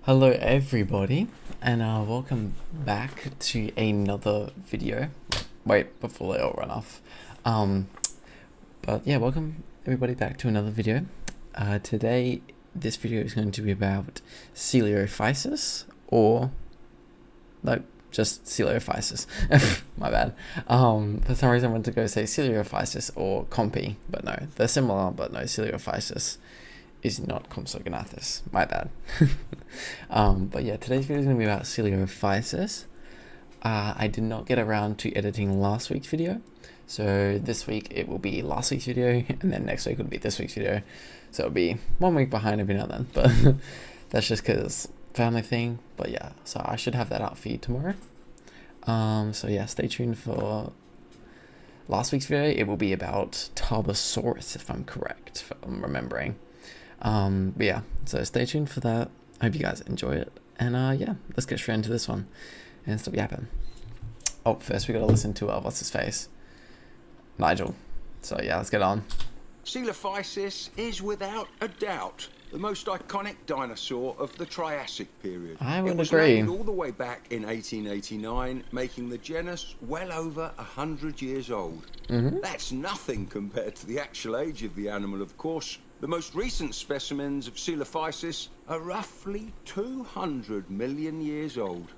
Hello everybody, and welcome back to another video. Wait, before they all run off. But yeah, welcome everybody back to another video. Today, this video is going to be about Coelophysis, or no, just Coelophysis. My bad. For some reason I wanted to go say Coelophysis or Compy, but no, they're similar, but no, Coelophysis is not Compsognathus. My bad. But yeah, today's video is going to be about Coelophysis. I did not get around to editing last week's video, so this week it will be last week's video, and then next week will be this week's video. So it'll be 1 week behind every now and then, but that's just because family thing. But yeah, so I should have that out for you tomorrow. So yeah, stay tuned for last week's video. It will be about Tarbosaurus, if I'm correct, if I'm remembering. But yeah, so stay tuned for that. I hope you guys enjoy it, and yeah, let's get straight into this one and stop yapping. Oh, first we gotta listen to what's his face, Nigel. So yeah, let's get on. Coelophysis is without a doubt the most iconic dinosaur of the Triassic period. I would it was agree. named all the way back in 1889, making the genus well over 100 years old. That's nothing compared to the actual age of the animal, of course. The most recent specimens of Coelophysis are roughly 200 million years old.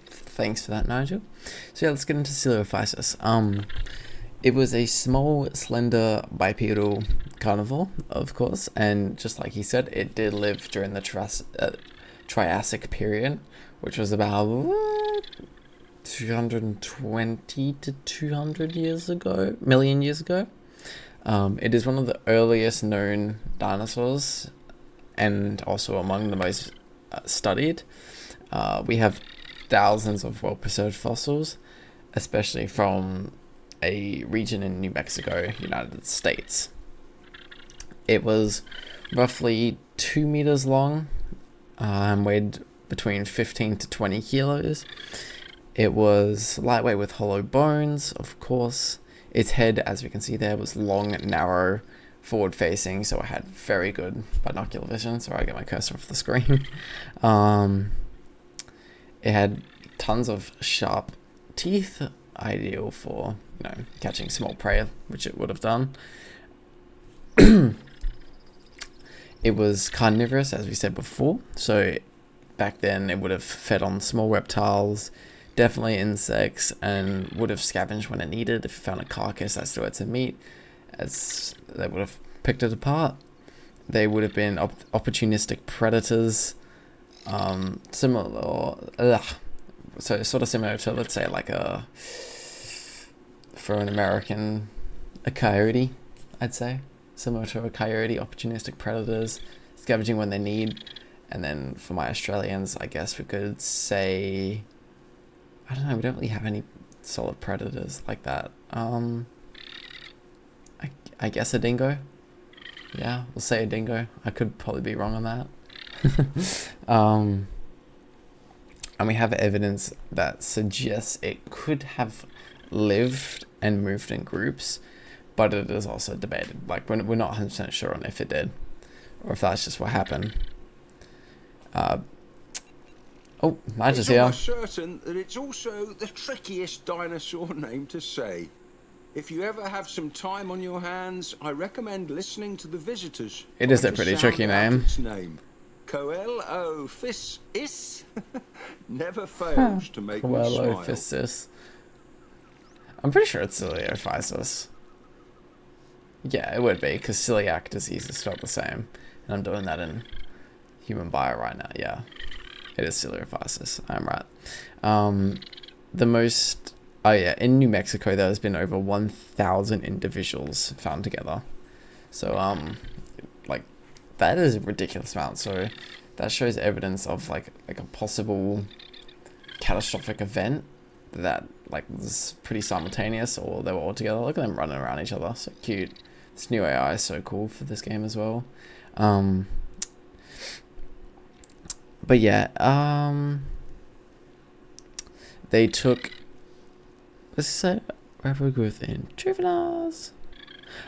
Thanks for that, Nigel. So yeah, let's get into Coelophysis. It was a small, slender, bipedal carnivore, of course, and just like he said, it did live during the Triassic period, which was about 220 to 200 million years ago. It is one of the earliest known dinosaurs, and also among the most studied. We have thousands of well-preserved fossils, especially from a region in New Mexico, United States. It was roughly 2 meters long, and weighed between 15 to 20 kilos. It was lightweight with hollow bones, of course. Its head, as we can see there, was long, narrow, forward-facing, so it had very good binocular vision. Sorry, I get my cursor off the screen. It had tons of sharp teeth, ideal for, catching small prey, which it would have done. It was carnivorous, as we said before, so back then it would have fed on small reptiles, definitely insects, and would have scavenged when it needed. If it found a carcass that still had some meat, as they would have picked it apart. They would have been opportunistic predators, so sort of similar to, let's say, like for an American, a coyote, I'd say. Similar to a coyote, opportunistic predators, scavenging when they need. And then for my Australians, I guess we could say, I don't know, we don't really have any solid predators like that. I guess a dingo. Yeah, we'll say a dingo. I could probably be wrong on that. And we have evidence that suggests it could have lived and moved in groups, but it is also debated. Like, we're not 100% sure on if it did, or if that's just what happened. Oh, Nigel's here. It's almost certain that it's also the trickiest dinosaur name to say. If you ever have some time on your hands, I recommend listening to the visitors. It is a pretty tricky name. Its name. Coelophysis never fails to make me smile. Coelophysis. I'm pretty sure it's Coelophysis. Yeah, it would be, because celiac disease is spelled the same. And I'm doing that in human bio right now. Yeah, it is Coelophysis. I'm right. In New Mexico, there's been over 1,000 individuals found together. So, that is a ridiculous amount. So that shows evidence of like a possible catastrophic event that was pretty simultaneous, or they were all together. Look at them running around each other, so cute. This new AI is so cool for this game as well. But yeah, they took, let's say, rapid growth in juveniles.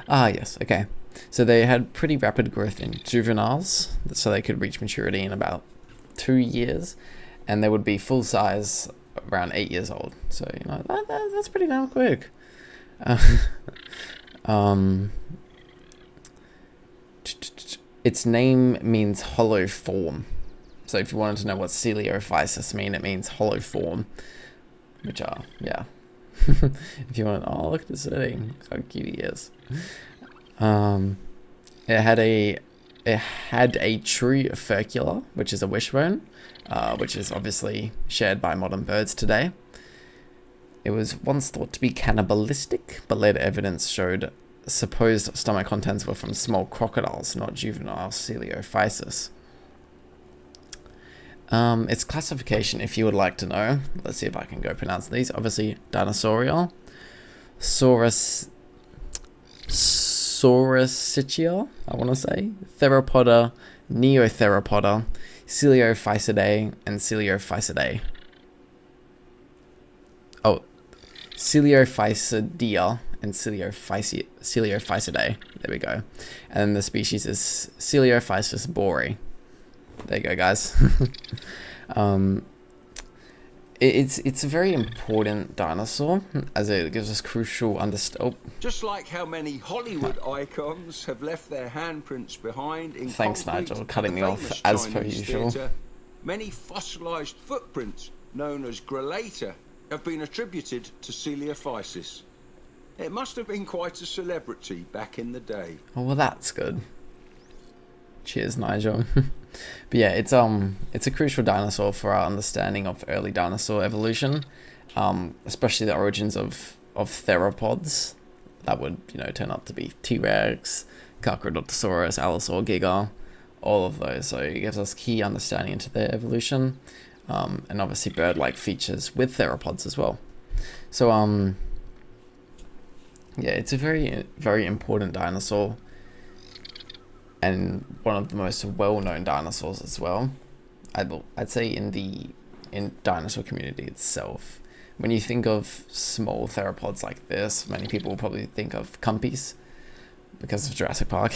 Ah, yes, okay. So they had pretty rapid growth in juveniles, so they could reach maturity in about 2 years, and they would be full size around 8 years old. So that's pretty damn quick. Its name means hollow form. So if you wanted to know what Coelophysis mean, it means hollow form, which are, yeah. If you want, oh, look at this thing, how cute he is. It had a true furcula, which is a wishbone, which is obviously shared by modern birds today. It was once thought to be cannibalistic, but later evidence showed supposed stomach contents were from small crocodiles, not juvenile Coelophysis. Its classification, if you would like to know, let's see if I can go pronounce these. Obviously, dinosaurial, Saurasitia, I want to say, Theropoda, Neotheropoda, Coelophysidae, and Coelophysidae. Oh, Coelophysidia and Coelophysidae. There we go. And then the species is Coelophysis borii. There you go, guys. It's a very important dinosaur, as it gives us crucial understanding. Oh. Just like how many Hollywood icons have left their handprints behind in Thanks, Nigel, cutting me off as per usual. Many fossilized footprints known as grelata have been attributed to Coelophysis. It must have been quite a celebrity back in the day. Oh, well, that's good. Cheers, Nigel. But yeah, it's a crucial dinosaur for our understanding of early dinosaur evolution, especially the origins of theropods that would, turn up to be T-Rex, Carcharodontosaurus, Allosaur, Giga, all of those. So it gives us key understanding into their evolution, and obviously bird-like features with theropods as well. So yeah, it's a very, very important dinosaur, and one of the most well-known dinosaurs as well. I'd say in dinosaur community itself. When you think of small theropods like this, many people will probably think of Cumpies because of Jurassic Park.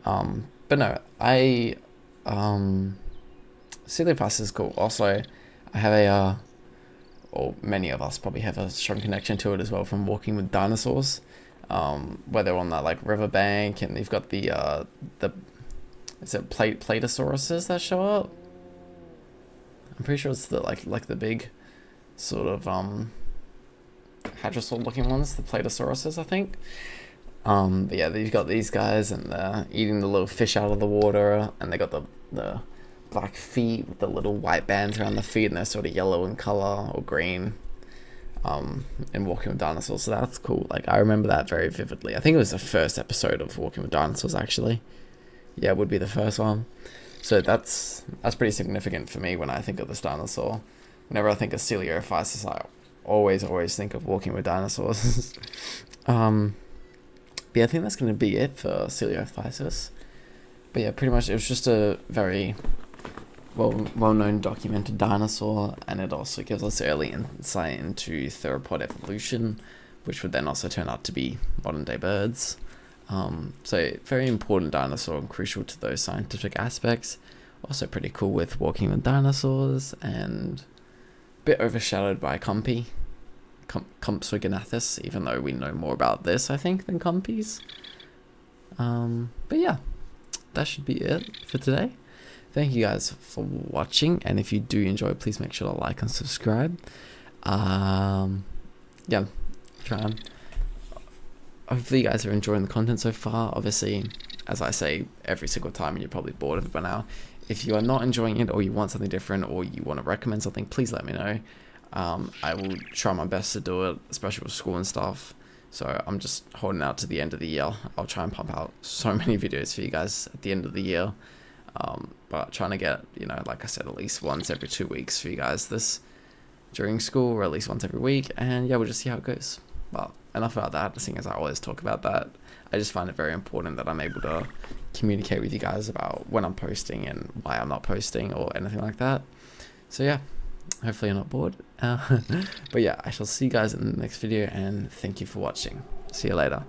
But no, Coelophysis is cool. Also, I have or many of us probably have a strong connection to it as well from walking with dinosaurs. Whether on that like riverbank, and you've got the is it Platosauruses that show up? I'm pretty sure it's the like the big sort of hadrosaur looking ones, the Platosauruses, I think. But yeah, you've got these guys, and they're eating the little fish out of the water, and they got the black feet with the little white bands around the feet, and they're sort of yellow in color or green. And Walking with Dinosaurs, so that's cool. Like, I remember that very vividly. I think it was the first episode of Walking with Dinosaurs, actually. Yeah, it would be the first one. So that's pretty significant for me when I think of this dinosaur. Whenever I think of Coelophysis, I always think of Walking with Dinosaurs. But yeah, I think that's going to be it for Coelophysis. But yeah, pretty much it was just a very well-known documented dinosaur, and it also gives us early insight into theropod evolution, which would then also turn out to be modern-day birds. So very important dinosaur and crucial to those scientific aspects. Also pretty cool with Walking with Dinosaurs, and a bit overshadowed by Compsognathus, even though we know more about this, I think, than Cumpies. But yeah, that should be it for today. Thank you guys for watching, and if you do enjoy, please make sure to like and subscribe. Yeah, hopefully you guys are enjoying the content so far. Obviously, as I say every single time, and you're probably bored of it by now. If you are not enjoying it, or you want something different, or you want to recommend something, please let me know. I will try my best to do it, especially with school and stuff. So I'm just holding out to the end of the year. I'll try and pump out so many videos for you guys at the end of the year. But trying to get, like I said, at least once every 2 weeks for you guys this during school, or at least once every week. And yeah, we'll just see how it goes. Well, enough about that, seeing as I always talk about that. I just find it very important that I'm able to communicate with you guys about when I'm posting and why I'm not posting or anything like that. So yeah, hopefully you're not bored. But yeah, I shall see you guys in the next video, and thank you for watching. See you later.